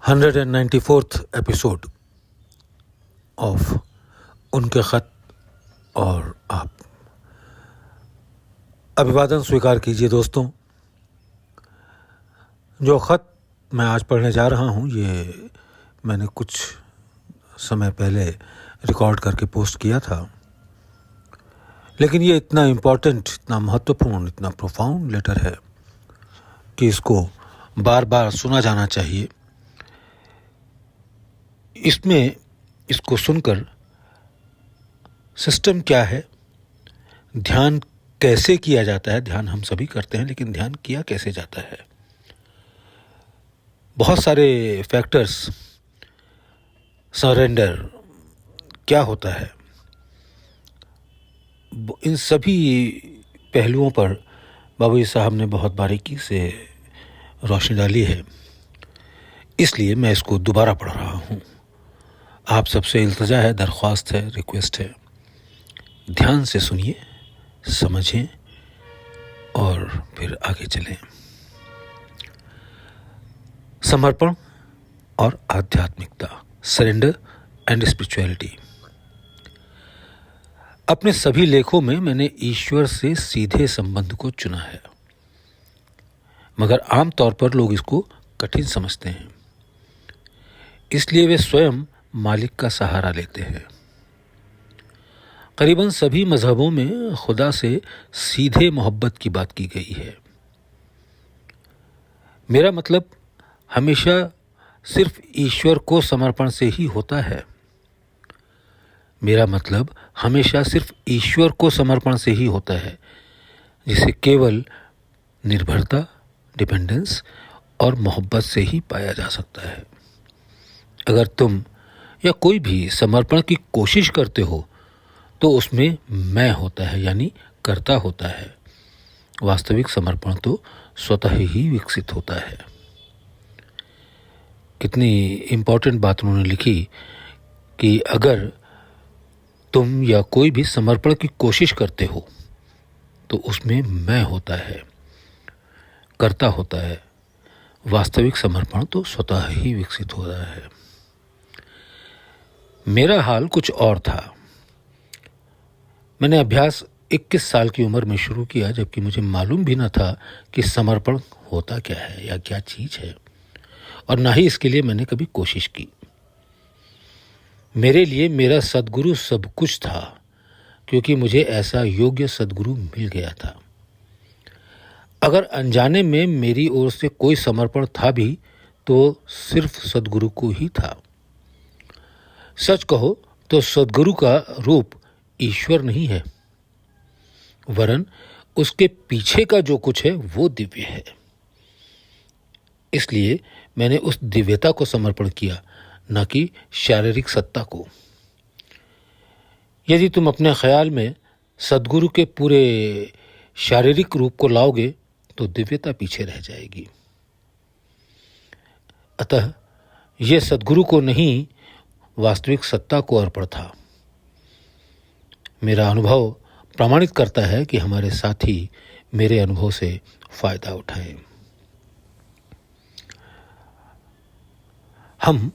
194th episode of उनके ख़त और आप। अभिवादन स्वीकार कीजिए दोस्तों। जो ख़त मैं आज पढ़ने जा रहा हूँ ये मैंने कुछ समय पहले रिकॉर्ड करके पोस्ट किया था, लेकिन ये इतना इम्पोर्टेंट, इतना महत्वपूर्ण, इतना प्रोफाउंड लेटर है कि इसको बार बार सुना जाना चाहिए। इसमें इसको सुनकर सिस्टम क्या है, ध्यान कैसे किया जाता है, ध्यान हम सभी करते हैं लेकिन ध्यान किया कैसे जाता है, बहुत सारे फैक्टर्स, सरेंडर क्या होता है, इन सभी पहलुओं पर बाबूजी साहब ने बहुत बारीकी से रोशनी डाली है। इसलिए मैं इसको दोबारा पढ़ रहा हूँ। आप सबसे इल्तिजा है, दरख्वास्त है, रिक्वेस्ट है, ध्यान से सुनिए, समझें और फिर आगे चलें। समर्पण और आध्यात्मिकता, सरेंडर एंड स्पिरिचुअलिटी। अपने सभी लेखों में मैंने ईश्वर से सीधे संबंध को चुना है, मगर आमतौर पर लोग इसको कठिन समझते हैं, इसलिए वे स्वयं मालिक का सहारा लेते हैं। करीबन सभी मजहबों में खुदा से सीधे मोहब्बत की बात की गई है। मेरा मतलब हमेशा सिर्फ ईश्वर को समर्पण से ही होता है। मेरा मतलब हमेशा सिर्फ ईश्वर को समर्पण से ही होता है, जिसे केवल निर्भरता, डिपेंडेंस और मोहब्बत से ही पाया जा सकता है। अगर तुम या कोई भी समर्पण की कोशिश करते हो तो उसमें मैं होता है, यानी कर्ता होता है। वास्तविक समर्पण तो स्वतः ही विकसित होता है। कितनी इम्पोर्टेंट बात उन्होंने लिखी कि अगर तुम या कोई भी समर्पण की कोशिश करते हो तो उसमें मैं होता है, कर्ता होता है। वास्तविक समर्पण तो स्वतः ही विकसित हो रहा है। मेरा हाल कुछ और था। मैंने अभ्यास 21 साल की उम्र में शुरू किया, जबकि मुझे मालूम भी न था कि समर्पण होता क्या है या क्या चीज़ है, और ना ही इसके लिए मैंने कभी कोशिश की। मेरे लिए मेरा सद्गुरु सब कुछ था, क्योंकि मुझे ऐसा योग्य सद्गुरु मिल गया था। अगर अनजाने में मेरी ओर से कोई समर्पण था भी तो सिर्फ सद्गुरु को ही था। सच कहो तो सद्गुरु का रूप ईश्वर नहीं है, वरन उसके पीछे का जो कुछ है वो दिव्य है। इसलिए मैंने उस दिव्यता को समर्पण किया, न कि शारीरिक सत्ता को। यदि तुम अपने ख्याल में सद्गुरु के पूरे शारीरिक रूप को लाओगे तो दिव्यता पीछे रह जाएगी। अतः यह सद्गुरु को नहीं, वास्तविक सत्ता को अर्पण था। मेरा अनुभव प्रमाणित करता है कि हमारे साथी मेरे अनुभव से फायदा उठाएं। हम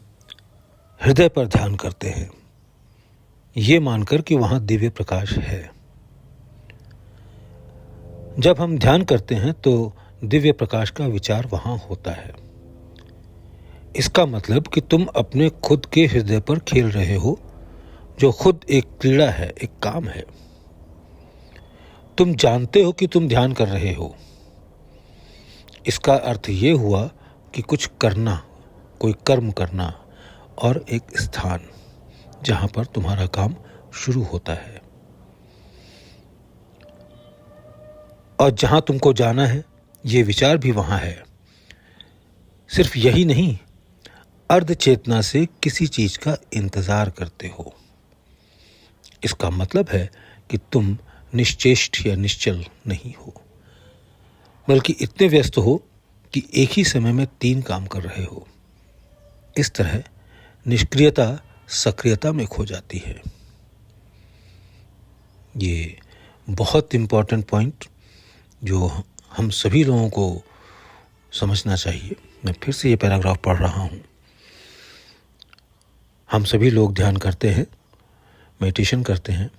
हृदय पर ध्यान करते हैं, ये मानकर कि वहां दिव्य प्रकाश है। जब हम ध्यान करते हैं तो दिव्य प्रकाश का विचार वहां होता है। इसका मतलब कि तुम अपने खुद के हृदय पर खेल रहे हो, जो खुद एक क्रीड़ा है, एक काम है। तुम जानते हो कि तुम ध्यान कर रहे हो। इसका अर्थ ये हुआ कि कुछ करना, कोई कर्म करना, और एक स्थान जहां पर तुम्हारा काम शुरू होता है। और जहां तुमको जाना है, ये विचार भी वहां है। सिर्फ यही नहीं, अर्ध चेतना से किसी चीज का इंतजार करते हो। इसका मतलब है कि तुम निश्चेष्ट या निश्चल नहीं हो, बल्कि इतने व्यस्त हो कि एक ही समय में 3 काम कर रहे हो। इस तरह निष्क्रियता सक्रियता में खो जाती है। ये बहुत इम्पोर्टेंट पॉइंट जो हम सभी लोगों को समझना चाहिए। मैं फिर से ये पैराग्राफ पढ़ रहा हूँ। हम सभी लोग ध्यान करते हैं, मेडिटेशन करते हैं।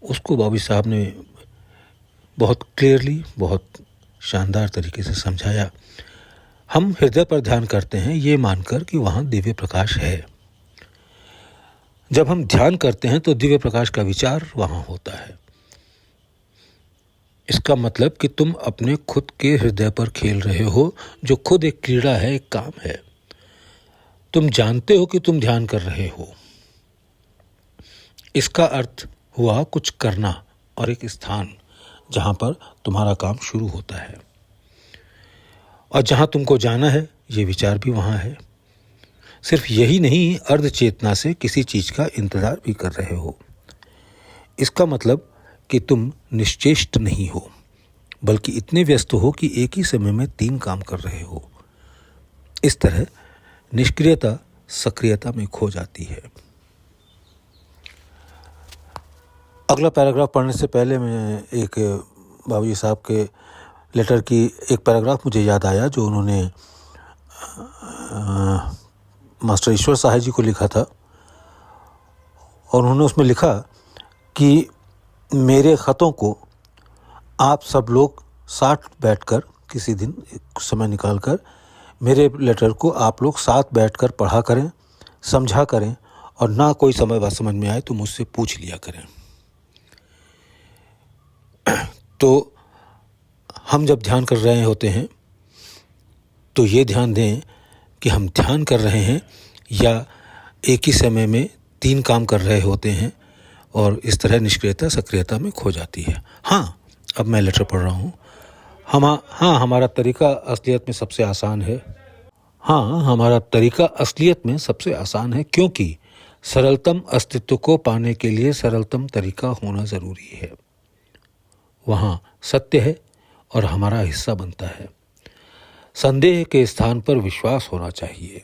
उसको बाबी साहब ने बहुत क्लियरली, बहुत शानदार तरीके से समझाया। हम हृदय पर ध्यान करते हैं ये मानकर कि वहाँ दिव्य प्रकाश है। जब हम ध्यान करते हैं तो दिव्य प्रकाश का विचार वहाँ होता है। इसका मतलब कि तुम अपने खुद के हृदय पर खेल रहे हो, जो खुद एक क्रीड़ा है, एक काम है। तुम जानते हो कि तुम ध्यान कर रहे हो। इसका अर्थ हुआ कुछ करना और एक स्थान जहां पर तुम्हारा काम शुरू होता है, और जहां तुमको जाना है ये विचार भी वहां है। सिर्फ यही नहीं, अर्ध चेतना से किसी चीज का इंतजार भी कर रहे हो। इसका मतलब कि तुम निश्चेष्ट नहीं हो, बल्कि इतने व्यस्त हो कि एक ही समय में 3 काम कर रहे हो। इस तरह निष्क्रियता सक्रियता में खो जाती है। अगला पैराग्राफ पढ़ने से पहले मैं एक बाबूजी साहब के लेटर की एक पैराग्राफ मुझे याद आया, जो उन्होंने मास्टर ईश्वर साहब जी को लिखा था। और उन्होंने उसमें लिखा कि मेरे ख़तों को आप सब लोग साथ बैठकर किसी दिन समय निकालकर मेरे लेटर को आप लोग साथ बैठकर पढ़ा करें, समझा करें, और ना कोई समय बात समझ में आए तो मुझसे पूछ लिया करें। तो हम जब ध्यान कर रहे होते हैं तो ये ध्यान दें कि हम ध्यान कर रहे हैं या एक ही समय में 3 काम कर रहे होते हैं, और इस तरह निष्क्रियता सक्रियता में खो जाती है। हाँ, अब मैं लेटर पढ़ रहा हूँ। हमारा तरीका असलियत में सबसे आसान है। हमारा तरीका असलियत में सबसे आसान है, क्योंकि सरलतम अस्तित्व को पाने के लिए सरलतम तरीका होना ज़रूरी है। वहाँ सत्य है और हमारा हिस्सा बनता है। संदेह के स्थान पर विश्वास होना चाहिए।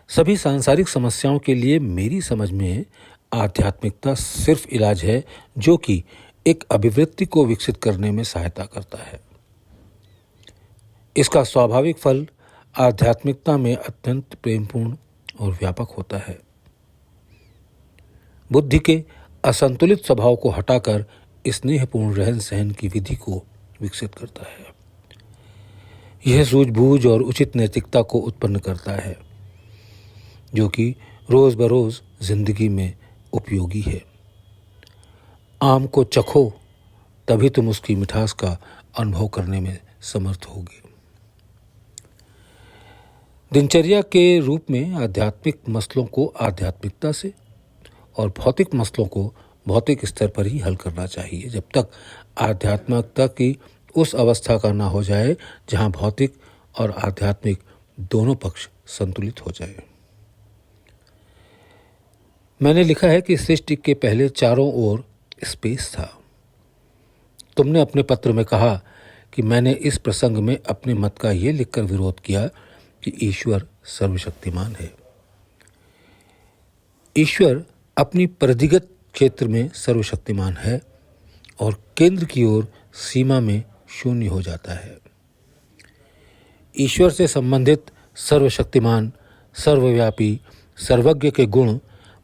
सभी सांसारिक समस्याओं के लिए मेरी समझ में आध्यात्मिकता सिर्फ इलाज है, जो कि एक अभिवृत्ति को विकसित करने में सहायता करता है। इसका स्वाभाविक फल आध्यात्मिकता में अत्यंत प्रेमपूर्ण और व्यापक होता है। बुद्धि के असंतुलित स्वभाव को हटाकर स्नेहपूर्ण रहन सहन की विधि को विकसित करता है। यह सूझबूझ और उचित नैतिकता को उत्पन्न करता है, जो कि रोज बरोज जिंदगी में उपयोगी है। आम को चखो, तभी तुम उसकी मिठास का अनुभव करने में समर्थ होगे। दिनचर्या के रूप में आध्यात्मिक मसलों को आध्यात्मिकता से और भौतिक मसलों को भौतिक स्तर पर ही हल करना चाहिए, जब तक आध्यात्मिकता की उस अवस्था का ना हो जाए जहां भौतिक और आध्यात्मिक दोनों पक्ष संतुलित हो जाए। मैंने लिखा है कि सृष्टि के पहले चारों ओर स्पेस था। तुमने अपने पत्र में कहा कि मैंने इस प्रसंग में अपने मत का ये लिखकर विरोध किया कि ईश्वर सर्वशक्तिमान है। ईश्वर अपनी परिधिगत क्षेत्र में सर्वशक्तिमान है और केंद्र की ओर सीमा में शून्य हो जाता है। ईश्वर से संबंधित सर्वशक्तिमान, सर्वव्यापी, सर्वज्ञ के गुण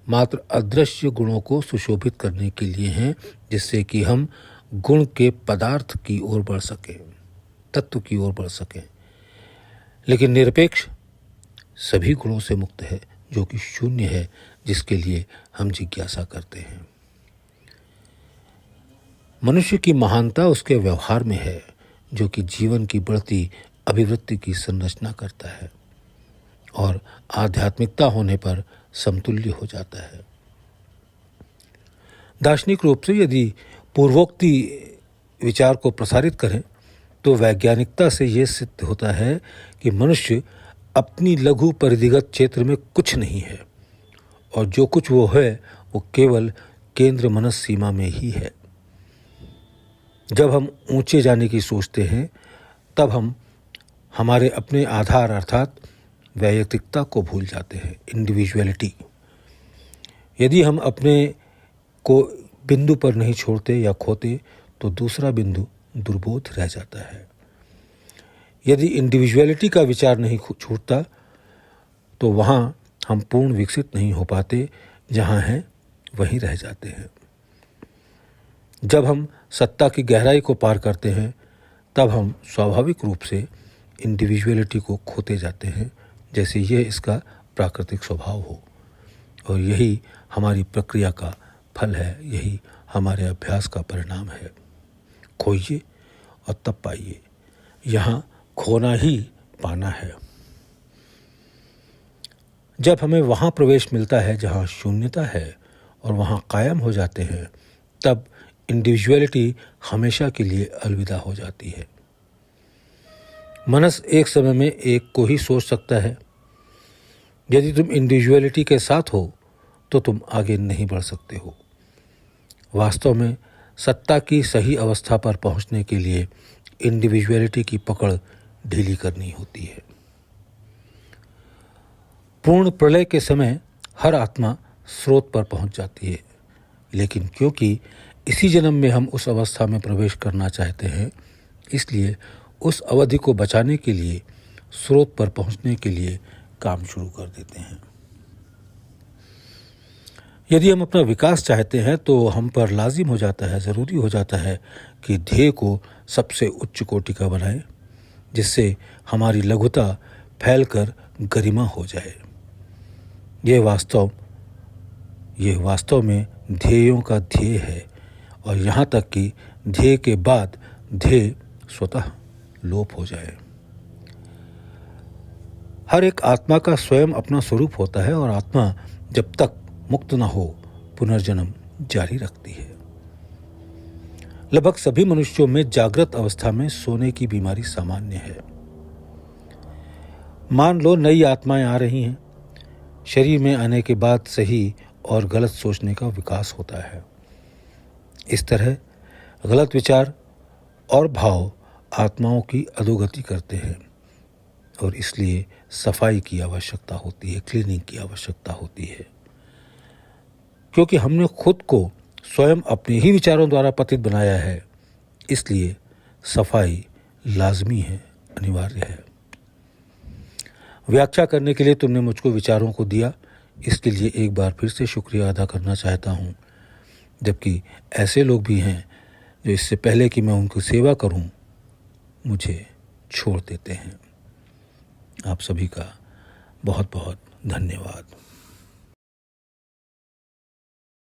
मात्र अदृश्य गुणों को सुशोभित करने के लिए हैं, जिससे कि हम गुण के पदार्थ की ओर बढ़ सकें, तत्व की ओर बढ़ सकें। लेकिन निरपेक्ष सभी गुणों से मुक्त है, जो कि शून्य है, जिसके लिए हम जिज्ञासा करते हैं। मनुष्य की महानता उसके व्यवहार में है, जो कि जीवन की बढ़ती अभिवृत्ति की संरचना करता है और आध्यात्मिकता होने पर समतुल्य हो जाता है। दार्शनिक रूप से यदि पूर्वोक्ति विचार को प्रसारित करें तो वैज्ञानिकता से यह सिद्ध होता है कि मनुष्य अपनी लघु परिधिगत क्षेत्र में कुछ नहीं है, और जो कुछ वो है वो केवल केंद्र मनस सीमा में ही है। जब हम ऊंचे जाने की सोचते हैं तब हम हमारे अपने आधार अर्थात वैयक्तिकता को भूल जाते हैं, इंडिविजुअलिटी। यदि हम अपने को बिंदु पर नहीं छोड़ते या खोते तो दूसरा बिंदु दुर्बोध रह जाता है। यदि इंडिविजुअलिटी का विचार नहीं छूटता तो वहाँ हम पूर्ण विकसित नहीं हो पाते, जहाँ हैं वहीं रह जाते हैं। जब हम सत्ता की गहराई को पार करते हैं, तब हम स्वाभाविक रूप से इंडिविजुअलिटी को खोते जाते हैं, जैसे यह इसका प्राकृतिक स्वभाव हो। और यही हमारी प्रक्रिया का फल है, यही हमारे अभ्यास का परिणाम है। खोइए और तब पाइए, यहाँ खोना ही पाना है। जब हमें वहाँ प्रवेश मिलता है जहाँ शून्यता है और वहाँ कायम हो जाते हैं, तब इंडिविजुअलिटी हमेशा के लिए अलविदा हो जाती है। मनस एक समय में एक को ही सोच सकता है। यदि तुम इंडिविजुअलिटी के साथ हो तो तुम आगे नहीं बढ़ सकते हो। वास्तव में सत्ता की सही अवस्था पर पहुंचने के लिए इंडिविजुअलिटी की पकड़ ढीली करनी होती है। पूर्ण प्रलय के समय हर आत्मा स्रोत पर पहुंच जाती है, लेकिन क्योंकि इसी जन्म में हम उस अवस्था में प्रवेश करना चाहते हैं, इसलिए उस अवधि को बचाने के लिए स्रोत पर पहुंचने के लिए काम शुरू कर देते हैं। यदि हम अपना विकास चाहते हैं तो हम पर लाजिम हो जाता है, ज़रूरी हो जाता है कि ध्येय को सबसे उच्च कोटि का बनाएं, जिससे हमारी लघुता फैलकर गरिमा हो जाए। यह वास्तव में ध्येयों का ध्येय है, और यहाँ तक कि ध्येय के बाद ध्येय स्वतः लोप हो जाए। हर एक आत्मा का स्वयं अपना स्वरूप होता है, और आत्मा जब तक मुक्त न हो पुनर्जन्म जारी रखती है। लगभग सभी मनुष्यों में जागृत अवस्था में सोने की बीमारी सामान्य है। मान लो नई आत्माएं आ रही हैं। शरीर में आने के बाद सही और गलत सोचने का विकास होता है। इस तरह गलत विचार और भाव आत्माओं की अधोगति करते हैं, और इसलिए सफाई की आवश्यकता होती है, क्लीनिंग की आवश्यकता होती है। क्योंकि हमने खुद को स्वयं अपने ही विचारों द्वारा पतित बनाया है, इसलिए सफाई लाजमी है, अनिवार्य है। व्याख्या करने के लिए तुमने मुझको विचारों को दिया, इसके लिए एक बार फिर से शुक्रिया अदा करना चाहता हूँ। जबकि ऐसे लोग भी हैं जो इससे पहले कि मैं उनकी सेवा करूँ मुझे छोड़ देते हैं। आप सभी का बहुत बहुत धन्यवाद।